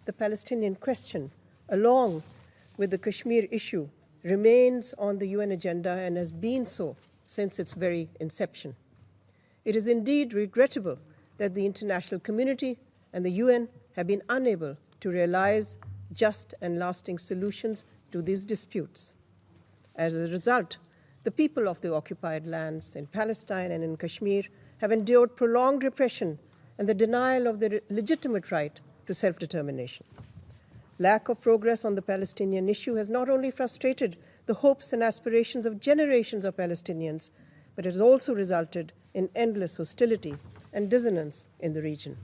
the Palestinian question, along with the Kashmir issue, remains on the UN agenda and has been so since its very inception. It is indeed regrettable that the international community and the UN have been unable to realize just and lasting solutions to these disputes. As a result, the people of the occupied lands in Palestine and in Kashmir have endured prolonged repression and the denial of their legitimate right to self-determination. Lack of progress on the Palestinian issue has not only frustrated the hopes and aspirations of generations of Palestinians, but it has also resulted in endless hostility and dissonance in the region.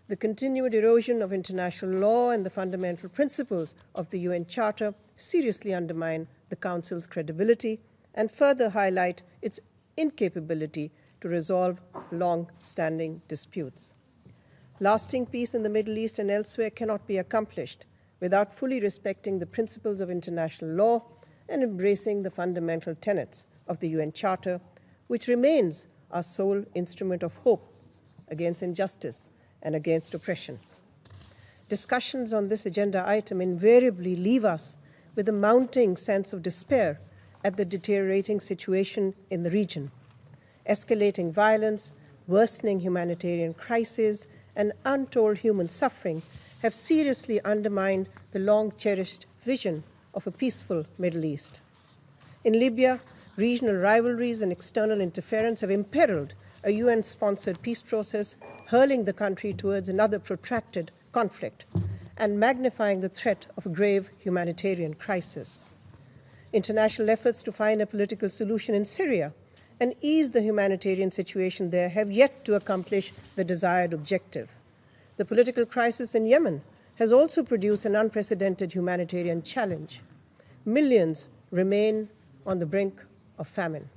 The continued erosion of international law and the fundamental principles of the UN Charter seriously undermine the Council's credibility and further highlight its incapability to resolve long-standing disputes. Lasting peace in the Middle East and elsewhere cannot be accomplished without fully respecting the principles of international law and embracing the fundamental tenets of the UN Charter, which remains our sole instrument of hope against injustice and against oppression. Discussions on this agenda item invariably leave us with a mounting sense of despair at the deteriorating situation in the region. Escalating violence, worsening humanitarian crises, and untold human suffering have seriously undermined the long-cherished vision of a peaceful Middle East. In Libya, regional rivalries and external interference have imperiled a UN-sponsored peace process, hurling the country towards another protracted conflict and magnifying the threat of a grave humanitarian crisis. International efforts to find a political solution in Syria and ease the humanitarian situation there have yet to accomplish the desired objective. The political crisis in Yemen has also produced an unprecedented humanitarian challenge. Millions remain on the brink of famine.